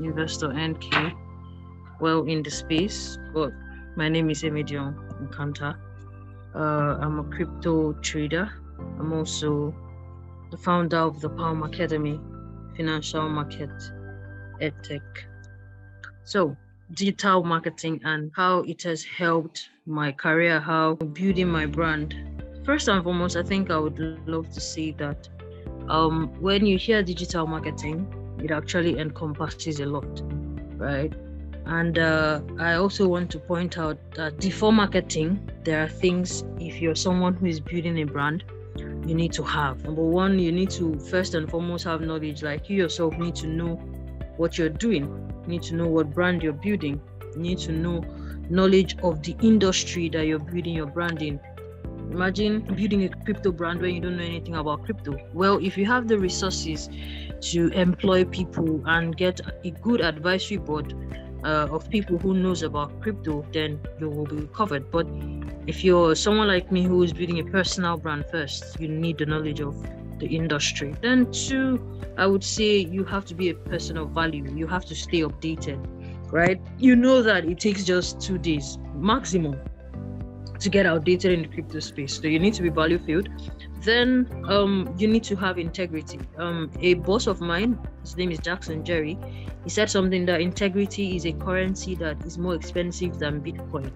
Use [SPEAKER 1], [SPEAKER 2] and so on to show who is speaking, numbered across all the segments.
[SPEAKER 1] investor NK, well, in the space, but my name is Emedion Nkanta. I'm a crypto trader. I'm also the founder of the Palm Academy, Financial Market EdTech. So, digital marketing and how it has helped my career, how building my brand. First and foremost, I think I would love to say that when you hear digital marketing, it actually encompasses a lot, right? And I also want to point out that before marketing, there are things, if you're someone who is building a brand, you need to have. Number one, you need to first and foremost have knowledge. Like, you yourself need to know what you're doing. You need to know what brand you're building. You need to know knowledge of the industry that you're building your brand in. Imagine building a crypto brand when you don't know anything about crypto. Well, if you have the resources to employ people and get a good advisory board of people who knows about crypto, then you will be covered. But if you're someone like me who is building a personal brand first, you need the knowledge of the industry. Then two, I would say you have to be a person of value. You have to stay updated, right? You know that it takes just 2 days maximum to get outdated in the crypto space. So you need to be value filled. Then you need to have integrity. A boss of mine, his name is Jackson Jerry, he said something that integrity is a currency that is more expensive than Bitcoin.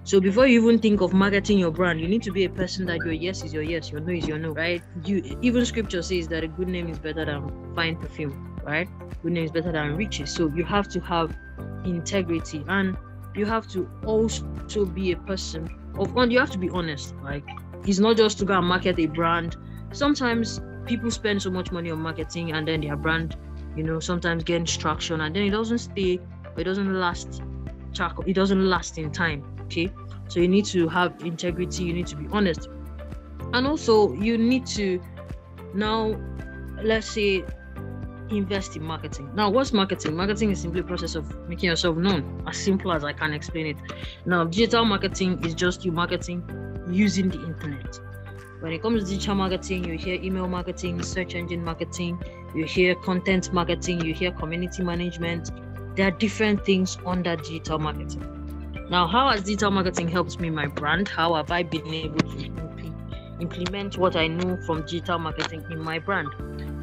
[SPEAKER 1] So before you even think of marketing your brand, you need to be a person that your yes is your yes, your no is your no, right? Even scripture says that a good name is better than fine perfume, right? Good name is better than riches. So you have to have integrity, and you have to also be a person of one. You have to be honest. Like, it's not just to go and market a brand. Sometimes people spend so much money on marketing, and then their brand, sometimes gains traction, and then it doesn't stay, or it doesn't last. It doesn't last in time. Okay, so you need to have integrity. You need to be honest, and also you need to now, let's say, invest in marketing. Now, what's marketing? Marketing is simply a process of making yourself known, as simple as I can explain it. Now, digital marketing is just you marketing using the internet. When it comes to digital marketing, you hear email marketing, search engine marketing, you hear content marketing, you hear community management. There are different things under digital marketing. Now, how has digital marketing helped me, my brand? How have I been able to implement what I know from digital marketing in my brand?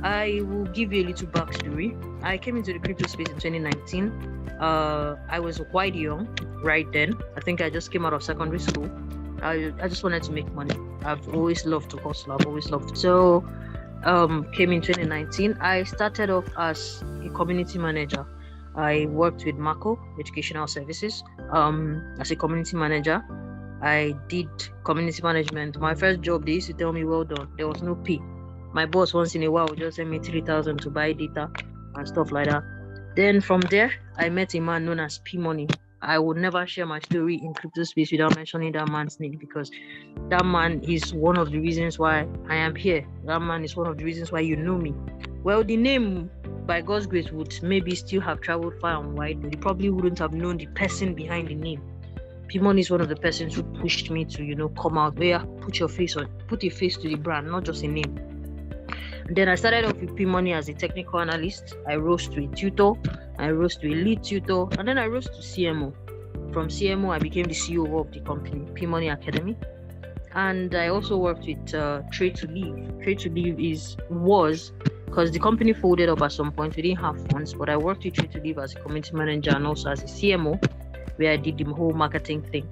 [SPEAKER 1] I will give you a little backstory. I came into the crypto space in 2019. I was quite young right then. I think I just came out of secondary school. I just wanted to make money. I've always loved to hustle. I've always loved to. So, came in 2019. I started off as a community manager. I worked with Marco Educational Services as a community manager. I did community management. My first job, they used to tell me, well done. There was no pay. My boss once in a while would just send me 3,000 to buy data and stuff like that. Then from there, I met a man known as P Money. I would never share my story in crypto space without mentioning that man's name, because that man is one of the reasons why I am here. That man is one of the reasons why you know me. Well, the name, by God's grace, would maybe still have traveled far and wide, but you probably wouldn't have known the person behind the name. P-Money is one of the persons who pushed me to, come out there, put a face to the brand, not just a name. And then I started off with P-Money as a technical analyst. I rose to a tutor, I rose to a lead tutor, and then I rose to CMO. From CMO, I became the CEO of the company, P-Money Academy. And I also worked with Trade to Live. Trade to Live was because the company folded up at some point. We didn't have funds, but I worked with Trade to Live as a community manager and also as a CMO, where I did the whole marketing thing.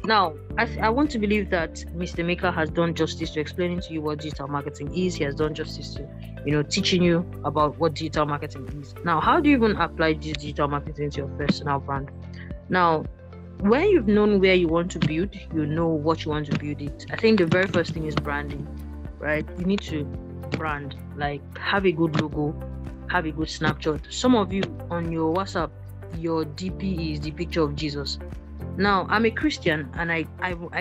[SPEAKER 1] Now, I want to believe that Mr. Maker has done justice to explaining to you what digital marketing is. He has done justice to, teaching you about what digital marketing is. Now, how do you even apply this digital marketing to your personal brand? Now, when you've known where you want to build, you know what you want to build it. I think the very first thing is branding, right? You need to brand, like have a good logo, have a good snapshot. Some of you on your WhatsApp, your DP is the picture of Jesus. Now, I'm a Christian, and I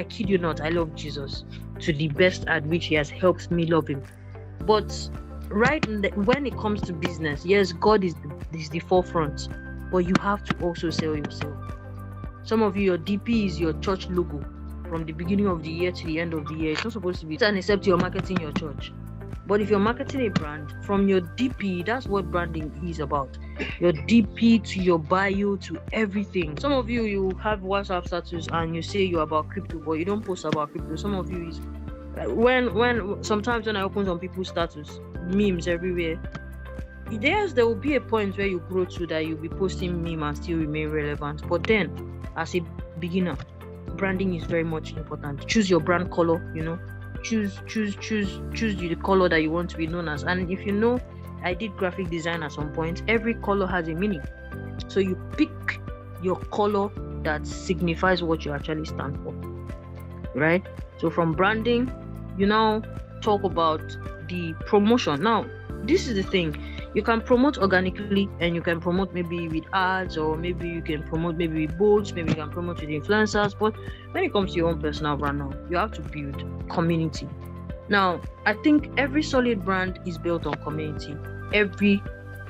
[SPEAKER 1] kid you not, I love Jesus to the best at which he has helped me love him. But when it comes to business, yes, God is the forefront, but you have to also sell yourself. Some of you, your DP is your church logo from the beginning of the year to the end of the year. It's not supposed to be, and except you're marketing your church. But if you're marketing a brand, from your DP, that's what branding is about. Your DP to your bio to everything. Some of you have WhatsApp status and you say you're about crypto, but you don't post about crypto. Some of you is sometimes when I open some people's status, memes everywhere. There will be a point where you grow to that you'll be posting meme and still remain relevant. But then, as a beginner, branding is very much important. Choose your brand color, choose the color that you want to be known as. And if you know, I did graphic design at some point, every color has a meaning. So you pick your color that signifies what you actually stand for, right? So from branding, you now talk about the promotion. Now, this is the thing. You can promote organically, and you can promote maybe with ads, or maybe you can promote maybe with bots, maybe you can promote with influencers. But when it comes to your own personal brand now, you have to build community. Now, I think every solid brand is built on community. Every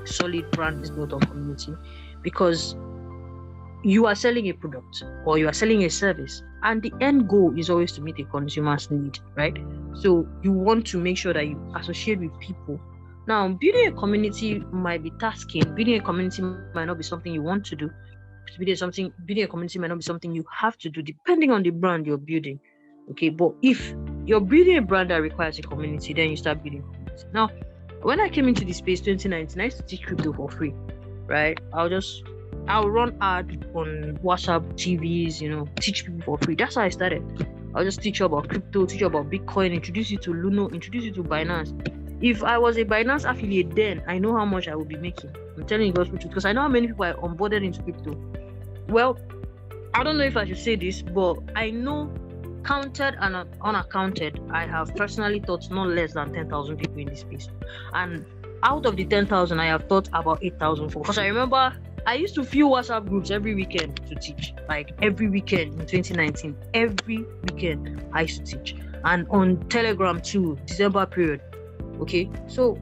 [SPEAKER 1] solid brand is built on community, because you are selling a product or you are selling a service, and the end goal is always to meet a consumer's need, right? So you want to make sure that you associate with people. Now, building a community might be tasking. Building a community might not be something you want to do. Building a community might not be something you have to do, depending on the brand you're building. Okay, but if you're building a brand that requires a community, then you start building a community. Now, when I came into the space 2019, I used to teach crypto for free, right? I'll run ads on WhatsApp TVs, teach people for free. That's how I started. I'll just teach you about crypto, teach you about Bitcoin, introduce you to Luno, introduce you to Binance. If I was a Binance affiliate then, I know how much I would be making. I'm telling you guys the truth, because I know how many people I onboarded into crypto. Well, I don't know if I should say this, but I know, counted and unaccounted, I have personally taught not less than 10,000 people in this space. And out of the 10,000, I have taught about 8,000. Because I remember I used to fill WhatsApp groups every weekend to teach. Like every weekend in 2019, every weekend I used to teach. And on Telegram too, December period. Okay, so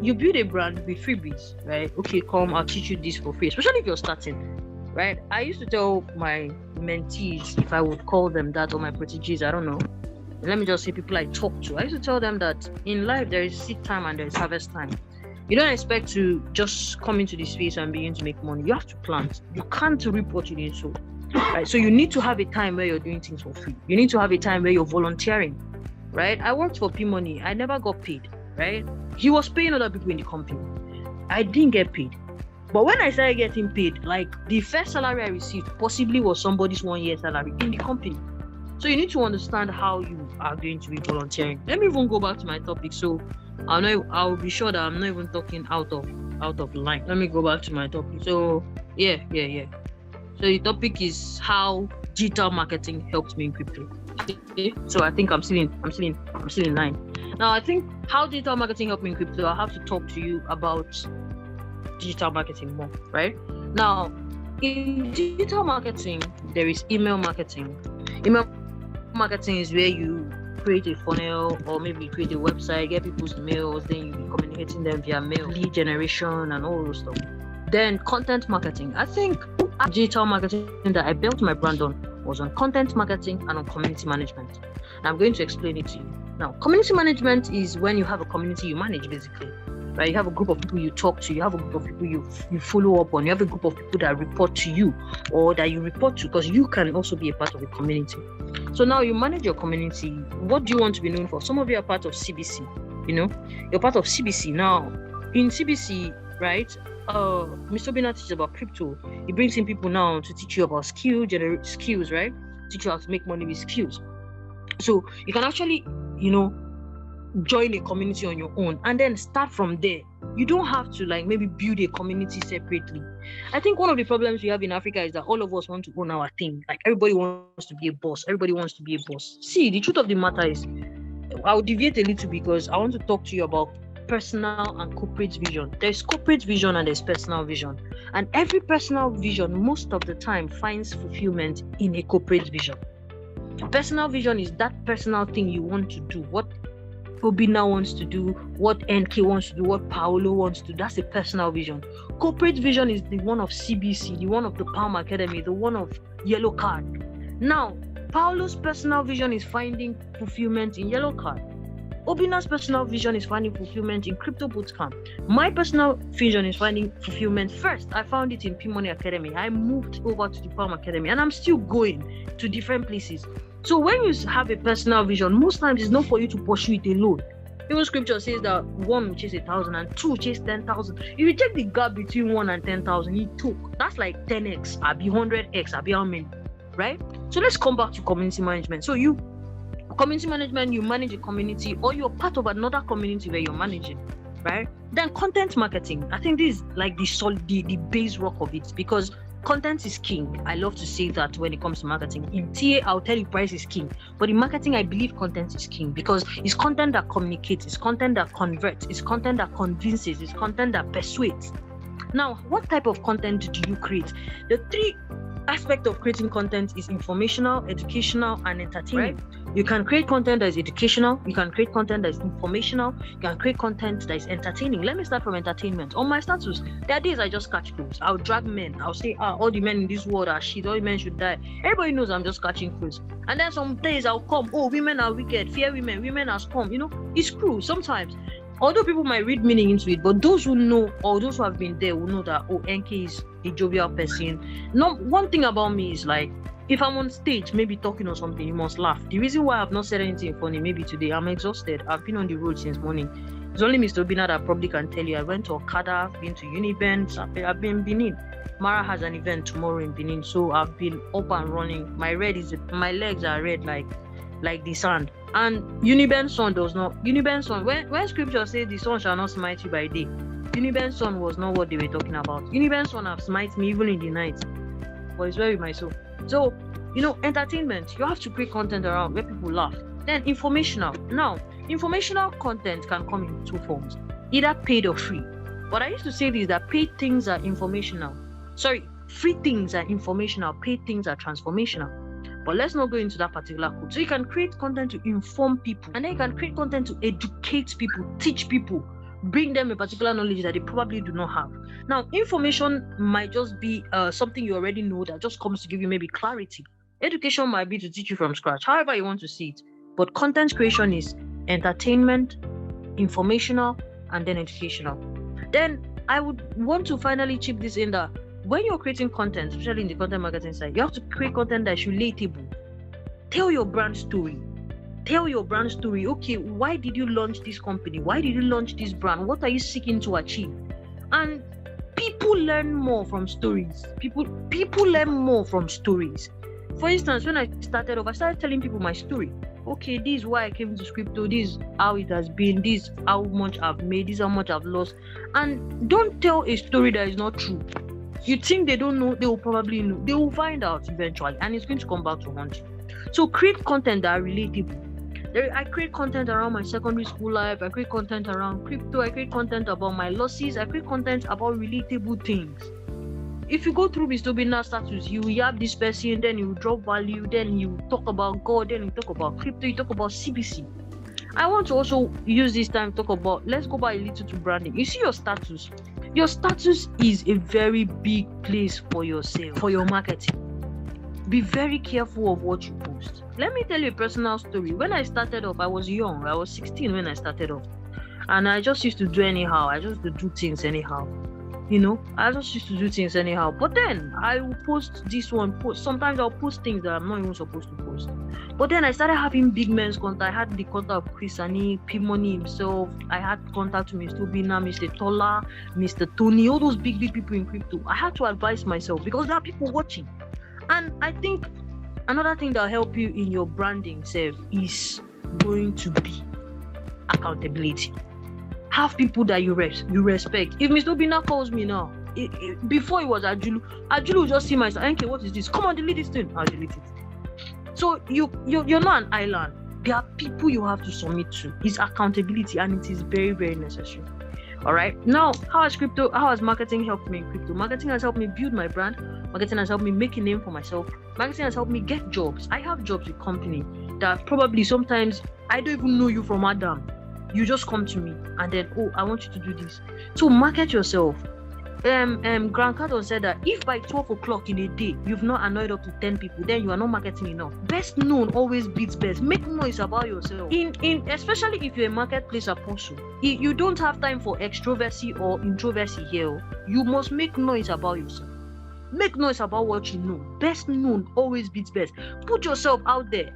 [SPEAKER 1] you build a brand with freebies, right? Okay, come, I'll teach you this for free, especially if you're starting, right? I used to tell my mentees, if I would call them that, or my proteges, I don't know. Let me just say people I talk to. I used to tell them that in life there is seed time and there is harvest time. You don't expect to just come into this space and begin to make money. You have to plant. You can't reap what you didn't sow, right? So you need to have a time where you're doing things for free. You need to have a time where you're volunteering. Right? I worked for P-Money. I never got paid, right? He was paying other people in the company. I didn't get paid. But when I started getting paid, like the first salary I received possibly was somebody's 1 year salary in the company. So you need to understand how you are going to be volunteering. Let me even go back to my topic. So I'll be sure that I'm not even talking out of line. Let me go back to my topic. So yeah. So the topic is how digital marketing helped me in crypto. So I think I'm still in line. Now, I think how digital marketing helped me in crypto, I have to talk to you about digital marketing more, right? Now, in digital marketing, there is email marketing. Email marketing is where you create a funnel, or maybe you create a website, get people's mails, then you be communicating them via mail, lead generation, and all those stuff. Then content marketing. I think digital marketing that I built my brand on was on content marketing and on community management. And I'm going to explain it to you. Now, community management is when you have a community you manage, basically, right? You have a group of people you talk to, you have a group of people you follow up on, you have a group of people that report to you, or that you report to, because you can also be a part of a community. So now you manage your community. What do you want to be known for? Some of you are part of CBC, you're part of CBC. Now, in CBC, right, Mr. Bina teaches about crypto. He brings in people now to teach you about skills, right? Teach you how to make money with skills. So you can actually, join a community on your own and then start from there. You don't have to maybe build a community separately. I think one of the problems we have in Africa is that all of us want to own our thing. Like everybody wants to be a boss. See, the truth of the matter is, I'll deviate a little because I want to talk to you about personal and corporate vision. There's corporate vision and there's personal vision. And every personal vision, most of the time, finds fulfillment in a corporate vision. Personal vision is that personal thing you want to do. What Obina wants to do, what NK wants to do, what Paolo wants to do. That's a personal vision. Corporate vision is the one of CBC, the one of the Palm Academy, the one of Yellow Card. Now, Paolo's personal vision is finding fulfillment in Yellow Card. Obina's personal vision is finding fulfillment in Crypto Bootcamp. My personal vision is finding fulfillment. First, I found it in P-Money Academy. I moved over to the Palm Academy, and I'm still going to different places. So when you have a personal vision, most times it's not for you to pursue it alone. Even scripture says that 1 will chase 1,000 and 2 chase 10,000. If you check the gap between 1 and 10,000, that's like 10x, I'll be 100x, I'll be how many, right? So let's come back to community management. So community management, you manage a community, or you're part of another community where you're managing, right? Then content marketing. I think this is like the base rock of it, because content is king. I love to say that when it comes to marketing. In TA, I'll tell you price is king. But in marketing, I believe content is king, because it's content that communicates, it's content that converts, it's content that convinces, it's content that persuades. Now, what type of content do you create? The 3 aspects of creating content is informational, educational, and entertainment. Right? You can create content that is educational, you can create content that is informational, you can create content that is entertaining. Let me start from entertainment. On my status, there are days I just catch cruise. I'll drag men. I'll say, all the men in this world are shit, all the men should die. Everybody knows I'm just catching cruise. And then some days I'll come, women are wicked, fear women are scum. It's cruise sometimes. Although people might read meaning into it, but those who know, or those who have been there, will know that NK is a jovial person. One thing about me is, like, if I'm on stage, maybe talking or something, you must laugh. The reason why I've not said anything funny, maybe today, I'm exhausted. I've been on the road since morning. It's only Mr. Obina that probably can tell you. I went to Okada, been to Unibend, I've been in Benin. Mara has an event tomorrow in Benin, so I've been up and running. My legs are red like the sand. And Unibend's son when scripture says the sun shall not smite you by day, Unibend's son was not what they were talking about. Unibend's son have smite me even in the night, but it's very my soul. So, entertainment, you have to create content around where people laugh. Then informational. Now, informational content can come in 2 forms, either paid or free. But I used to say this, that paid things are informational. Free things are informational, paid things are transformational. But let's not go into that particular code. So you can create content to inform people, and then you can create content to educate people, teach people, bring them a particular knowledge that they probably do not have. Now, information might just be something you already know that just comes to give you maybe clarity. Education might be to teach you from scratch, however you want to see it. But content creation is entertainment, informational, and then educational. Then I would want to finally chip this in that when you're creating content, especially in the content marketing side, you have to create content that's relatable. Tell your brand story. Okay, why did you launch this company? Why did you launch this brand? What are you seeking to achieve? And people learn more from stories. People learn more from stories. For instance, when I started off, I started telling people my story. Okay, this is why I came to crypto, this is how it has been, this is how much I've made, this is how much I've lost. And don't tell a story that is not true. You think they don't know, they will probably know. They will find out eventually, and it's going to come back to haunt you. So create content that are relatable. I create content around my secondary school life. I create content around crypto. I create content about my losses. I create content about relatable things. If you go through Mr. Obina's status, you have this person, then you drop value, then you talk about God, then you talk about crypto, you talk about CBC. I want to also use this time to talk about, let's go back a little to branding. You see your status. Your status is a very big place for yourself, for your marketing. Be very careful of what you post. Let me tell you a personal story. When I started off, I was young. I was 16 when I started off. And I just used to do anyhow. I just used to do things anyhow. I just used to do things anyhow. But then I will post this one. Sometimes I'll post things that I'm not even supposed to post. But then I started having big men's contact. I had the contact of Chris Ani, P-Money himself. I had contact with Mr. Obina, Mr. Tola, Mr. Tony, all those big people in crypto. I had to advise myself because there are people watching. And I think another thing that will help you in your branding self is going to be accountability. Have people that you respect. If Mr. Obina calls me now, before it was Ajulu will just see my son, okay, what is this? Come on, delete this thing. I'll delete it. So you're not an island. There are people you have to submit to. It's accountability, and it is very, very necessary. All right. Now, how has marketing helped me in crypto? Marketing has helped me build my brand. Marketing has helped me make a name for myself. Marketing has helped me get jobs. I have jobs with company that probably sometimes I don't even know you from Adam. You just come to me and then, I want you to do this. So market yourself. Grant Cardone said that if by 12 o'clock in a day you've not annoyed up to 10 people, then you are not marketing enough. Best known always beats best. Make noise about yourself. Especially if you're a marketplace apostle, you don't have time for extroversy or introversy here. You must make noise about yourself. Make noise about what you know. Best known always beats best. Put yourself out there.